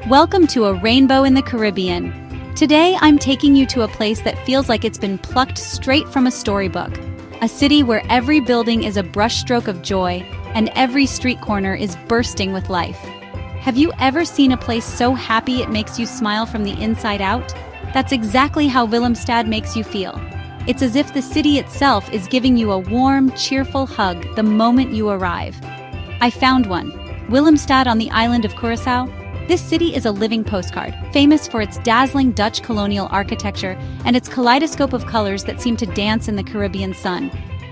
Welcome to a rainbow in the Caribbean. Today, I'm taking you to a place that feels like it's been plucked straight from a storybook. A city where every building is a brushstroke of joy and every street corner is bursting with life. Have you ever seen a place so happy it makes you smile from the inside out? That's exactly how Willemstad makes you feel. It's as if the city itself is giving you a warm, cheerful hug the moment you arrive. I found one. Willemstad on the island of Curaçao. This city is a living postcard, famous for its dazzling Dutch colonial architecture and its kaleidoscope of colors that seem to dance in the Caribbean sun.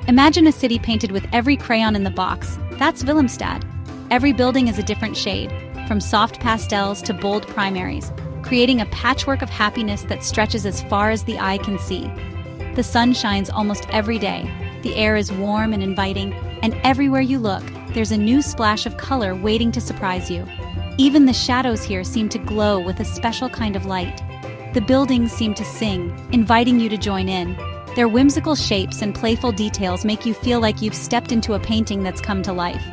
Imagine a city painted with every crayon in the box. That's Willemstad. Every building is a different shade, from soft pastels to bold primaries, creating a patchwork of happiness that stretches as far as the eye can see. The sun shines almost every day. The air is warm and inviting, and everywhere you look, there's a new splash of color waiting to surprise you. Even the shadows here seem to glow with a special kind of light. The buildings seem to sing, inviting you to join in. Their whimsical shapes and playful details make you feel like you've stepped into a painting that's come to life.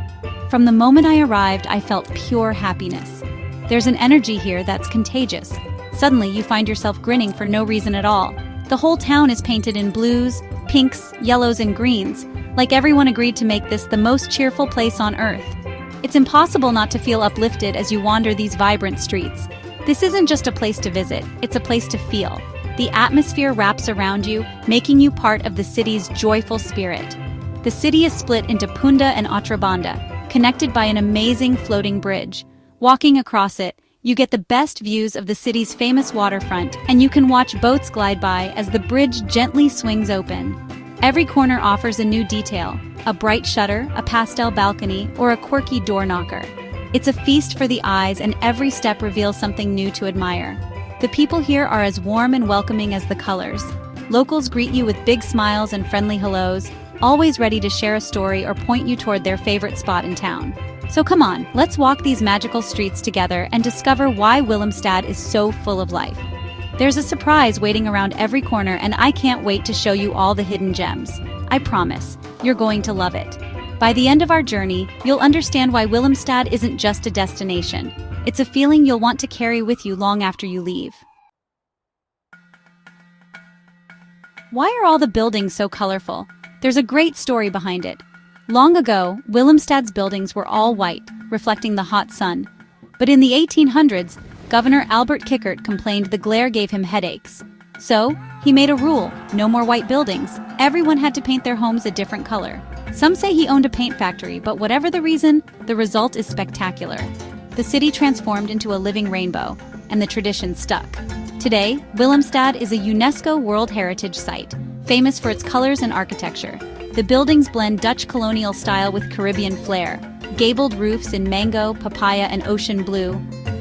From the moment I arrived, I felt pure happiness. There's an energy here that's contagious. Suddenly, you find yourself grinning for no reason at all. The whole town is painted in blues, pinks, yellows, and greens, like everyone agreed to make this the most cheerful place on earth. It's impossible not to feel uplifted as you wander these vibrant streets. This isn't just a place to visit, it's a place to feel. The atmosphere wraps around you, making you part of the city's joyful spirit. The city is split into Punta and Outra Banda, connected by an amazing floating bridge. Walking across it, you get the best views of the city's famous waterfront, and you can watch boats glide by as the bridge gently swings open. Every corner offers a new detail, a bright shutter, a pastel balcony, or a quirky door knocker. It's a feast for the eyes, and every step reveals something new to admire. The people here are as warm and welcoming as the colors. Locals greet you with big smiles and friendly hellos, always ready to share a story or point you toward their favorite spot in town. So come on, let's walk these magical streets together and discover why Willemstad is so full of life. There's a surprise waiting around every corner, and I can't wait to show you all the hidden gems. I promise, you're going to love it. By the end of our journey, you'll understand why Willemstad isn't just a destination. It's a feeling you'll want to carry with you long after you leave. Why are all the buildings so colorful? There's a great story behind it. Long ago, Willemstad's buildings were all white, reflecting the hot sun. But in the 1800s, Governor Albert Kickert complained the glare gave him headaches. So, he made a rule: no more white buildings. Everyone had to paint their homes a different color. Some say he owned a paint factory, but whatever the reason, the result is spectacular. The city transformed into a living rainbow, and the tradition stuck. Today, Willemstad is a UNESCO World Heritage Site, famous for its colors and architecture. The buildings blend Dutch colonial style with Caribbean flair, gabled roofs in mango, papaya, and ocean blue.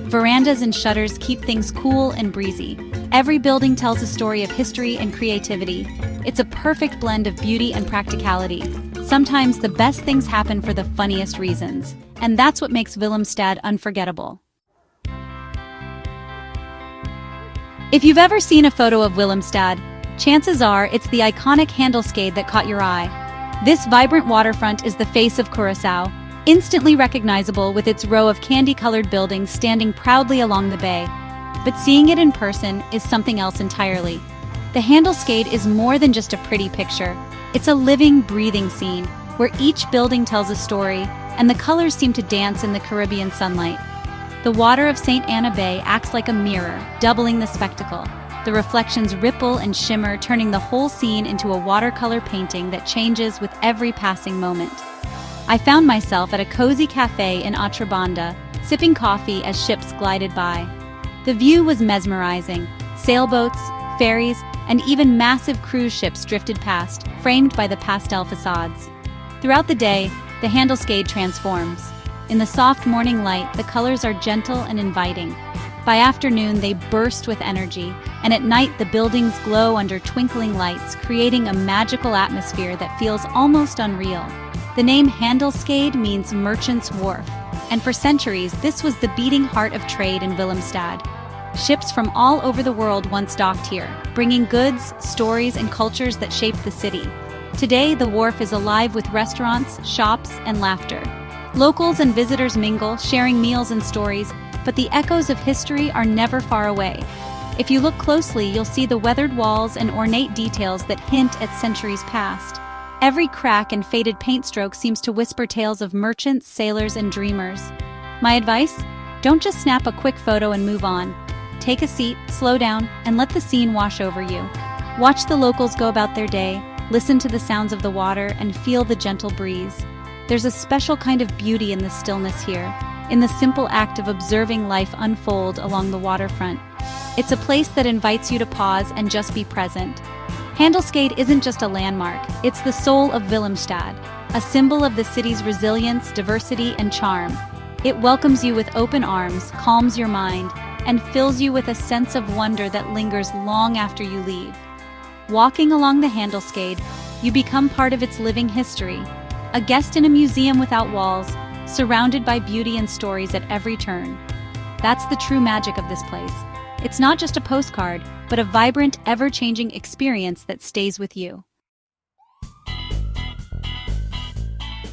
Verandas and shutters keep things cool and breezy. Every building tells a story of history and creativity. It's a perfect blend of beauty and practicality. Sometimes the best things happen for the funniest reasons, and that's what makes Willemstad unforgettable. If you've ever seen a photo of Willemstad, chances are it's the iconic Handelskade that caught your eye. This vibrant waterfront is the face of Curaçao, instantly recognizable with its row of candy-colored buildings standing proudly along the bay. But seeing it in person is something else entirely. The Handelskade is more than just a pretty picture. It's a living, breathing scene, where each building tells a story, and the colors seem to dance in the Caribbean sunlight. The water of St. Anna Bay acts like a mirror, doubling the spectacle. The reflections ripple and shimmer, turning the whole scene into a watercolor painting that changes with every passing moment. I found myself at a cozy cafe in Outra Banda, sipping coffee as ships glided by. The view was mesmerizing. Sailboats, ferries, and even massive cruise ships drifted past, framed by the pastel facades. Throughout the day, the Handelskade transforms. In the soft morning light, the colors are gentle and inviting. By afternoon, they burst with energy, and at night the buildings glow under twinkling lights, creating a magical atmosphere that feels almost unreal. The name Handelskade means merchant's wharf, and for centuries this was the beating heart of trade in Willemstad. Ships from all over the world once docked here, bringing goods, stories, and cultures that shaped the city. Today, the wharf is alive with restaurants, shops, and laughter. Locals and visitors mingle, sharing meals and stories, but the echoes of history are never far away. If you look closely, you'll see the weathered walls and ornate details that hint at centuries past. Every crack and faded paint stroke seems to whisper tales of merchants, sailors, and dreamers. My advice? Don't just snap a quick photo and move on. Take a seat, slow down, and let the scene wash over you. Watch the locals go about their day, listen to the sounds of the water, and feel the gentle breeze. There's a special kind of beauty in the stillness here, in the simple act of observing life unfold along the waterfront. It's a place that invites you to pause and just be present. Handelskade isn't just a landmark, it's the soul of Willemstad, a symbol of the city's resilience, diversity, and charm. It welcomes you with open arms, calms your mind, and fills you with a sense of wonder that lingers long after you leave. Walking along the Handelskade, you become part of its living history, a guest in a museum without walls, surrounded by beauty and stories at every turn. That's the true magic of this place. It's not just a postcard, but a vibrant, ever-changing experience that stays with you.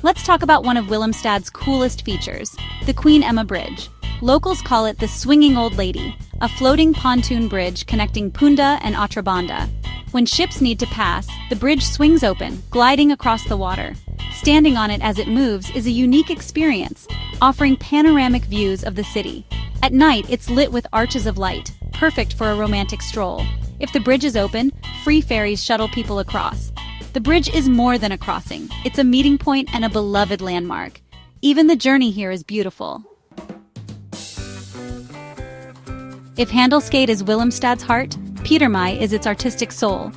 Let's talk about one of Willemstad's coolest features, the Queen Emma Bridge. Locals call it the Swinging Old Lady, a floating pontoon bridge connecting Punda and Otrabanda. When ships need to pass, the bridge swings open, gliding across the water. Standing on it as it moves is a unique experience, offering panoramic views of the city. At night, it's lit with arches of light, perfect for a romantic stroll. If the bridge is open, free ferries shuttle people across. The bridge is more than a crossing. It's a meeting point and a beloved landmark. Even the journey here is beautiful. If Handelskade is Willemstad's heart, Pietermaaie is its artistic soul.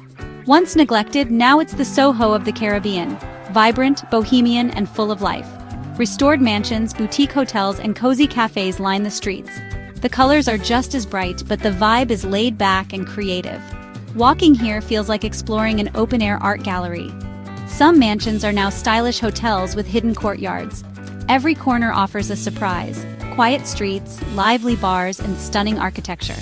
Once neglected, now it's the Soho of the Caribbean, vibrant, bohemian, and full of life. Restored mansions, boutique hotels, and cozy cafes line the streets. The colors are just as bright, but the vibe is laid back and creative. Walking here feels like exploring an open-air art gallery. Some mansions are now stylish hotels with hidden courtyards. Every corner offers a surprise: quiet streets, lively bars, and stunning architecture.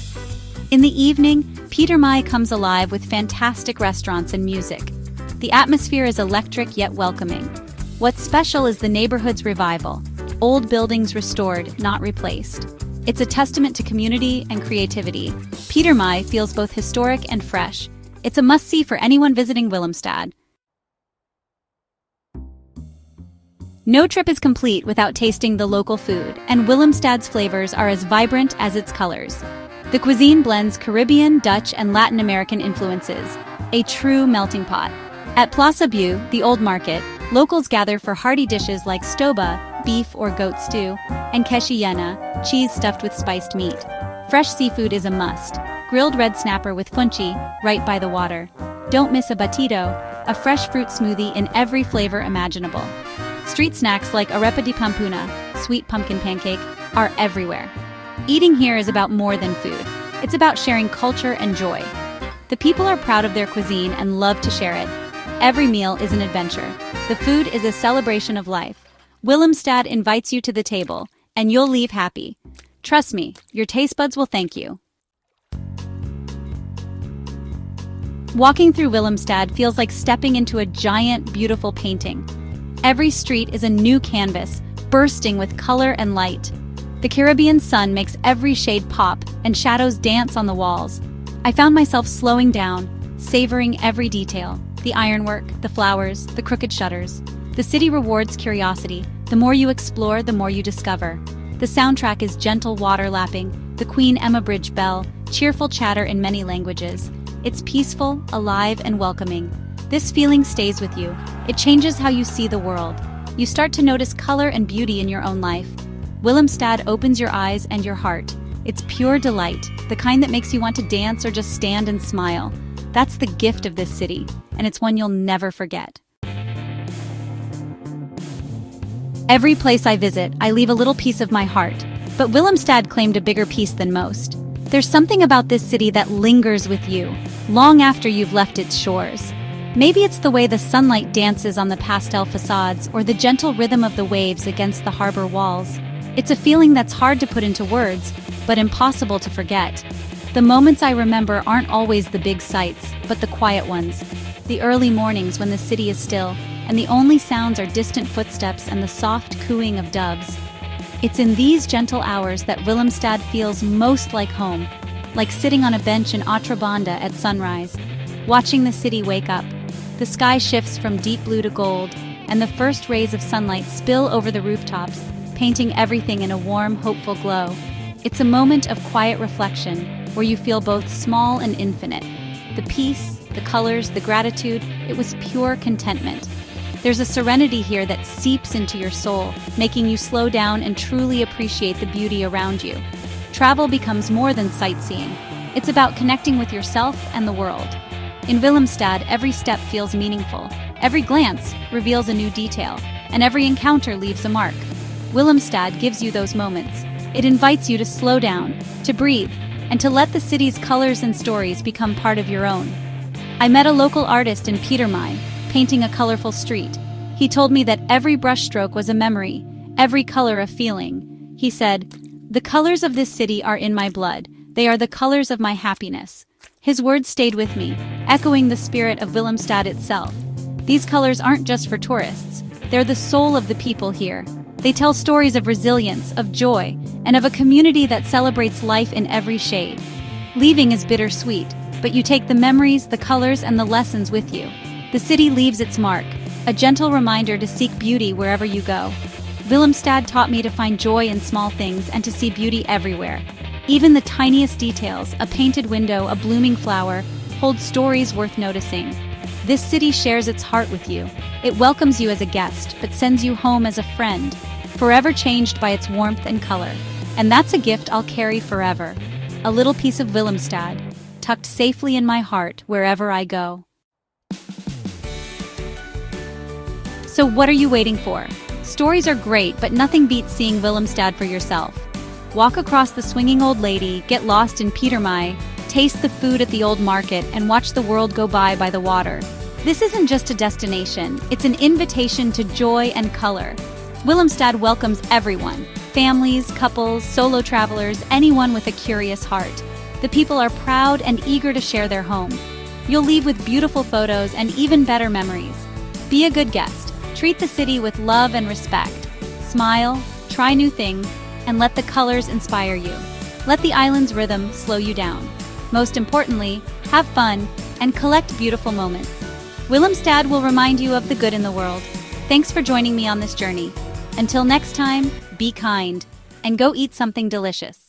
In the evening, Pietermaaie comes alive with fantastic restaurants and music. The atmosphere is electric yet welcoming. What's special is the neighborhood's revival. Old buildings restored, not replaced. It's a testament to community and creativity. Pietermaaie feels both historic and fresh. It's a must-see for anyone visiting Willemstad. No trip is complete without tasting the local food, and Willemstad's flavors are as vibrant as its colors. The cuisine blends Caribbean, Dutch, and Latin American influences, a true melting pot. At Plaza Biu, the old market, locals gather for hearty dishes like stoba, beef or goat stew, and keshiyena, cheese stuffed with spiced meat. Fresh seafood is a must. Grilled red snapper with funchi, right by the water. Don't miss a batido, a fresh fruit smoothie in every flavor imaginable. Street snacks like arepa de pampuna, sweet pumpkin pancake, are everywhere. Eating here is about more than food. It's about sharing culture and joy. The people are proud of their cuisine and love to share it. Every meal is an adventure. The food is a celebration of life. Willemstad invites you to the table, and you'll leave happy. Trust me, your taste buds will thank you. Walking through Willemstad feels like stepping into a giant, beautiful painting. Every street is a new canvas, bursting with color and light. The Caribbean sun makes every shade pop, and shadows dance on the walls. I found myself slowing down, savoring every detail. The ironwork, the flowers, the crooked shutters. The city rewards curiosity. The more you explore, the more you discover. The soundtrack is gentle water lapping, the Queen Emma Bridge bell, cheerful chatter in many languages. It's peaceful, alive, and welcoming. This feeling stays with you. It changes how you see the world. You start to notice color and beauty in your own life. Willemstad opens your eyes and your heart. It's pure delight, the kind that makes you want to dance or just stand and smile. That's the gift of this city, and it's one you'll never forget. Every place I visit, I leave a little piece of my heart, but Willemstad claimed a bigger piece than most. There's something about this city that lingers with you, long after you've left its shores. Maybe it's the way the sunlight dances on the pastel facades or the gentle rhythm of the waves against the harbor walls. It's a feeling that's hard to put into words, but impossible to forget. The moments I remember aren't always the big sights, but the quiet ones. The early mornings when the city is still, and the only sounds are distant footsteps and the soft cooing of doves. It's in these gentle hours that Willemstad feels most like home, like sitting on a bench in Otrabanda at sunrise, watching the city wake up. The sky shifts from deep blue to gold, and the first rays of sunlight spill over the rooftops, painting everything in a warm, hopeful glow. It's a moment of quiet reflection, where you feel both small and infinite. The peace, the colors, the gratitude, it was pure contentment. There's a serenity here that seeps into your soul, making you slow down and truly appreciate the beauty around you. Travel becomes more than sightseeing. It's about connecting with yourself and the world. In Willemstad, every step feels meaningful. Every glance reveals a new detail, and every encounter leaves a mark. Willemstad gives you those moments. It invites you to slow down, to breathe, and to let the city's colors and stories become part of your own. I met a local artist in Pietermaaie, painting a colorful street. He told me that every brushstroke was a memory, every color a feeling. He said, "The colors of this city are in my blood. They are the colors of my happiness." His words stayed with me, echoing the spirit of Willemstad itself. These colors aren't just for tourists. They're the soul of the people here. They tell stories of resilience, of joy, and of a community that celebrates life in every shade. Leaving is bittersweet, but you take the memories, the colors, and the lessons with you. The city leaves its mark, a gentle reminder to seek beauty wherever you go. Willemstad taught me to find joy in small things and to see beauty everywhere. Even the tiniest details, a painted window, a blooming flower, hold stories worth noticing. This city shares its heart with you. It welcomes you as a guest, but sends you home as a friend, forever changed by its warmth and color. And that's a gift I'll carry forever. A little piece of Willemstad, tucked safely in my heart wherever I go. So what are you waiting for? Stories are great, but nothing beats seeing Willemstad for yourself. Walk across the swinging old lady, get lost in Pietermaaie, taste the food at the old market, and watch the world go by the water. This isn't just a destination, it's an invitation to joy and color. Willemstad welcomes everyone, families, couples, solo travelers, anyone with a curious heart. The people are proud and eager to share their home. You'll leave with beautiful photos and even better memories. Be a good guest. Treat the city with love and respect. Smile, try new things, and let the colors inspire you. Let the island's rhythm slow you down. Most importantly, have fun and collect beautiful moments. Willemstad will remind you of the good in the world. Thanks for joining me on this journey. Until next time, be kind and go eat something delicious.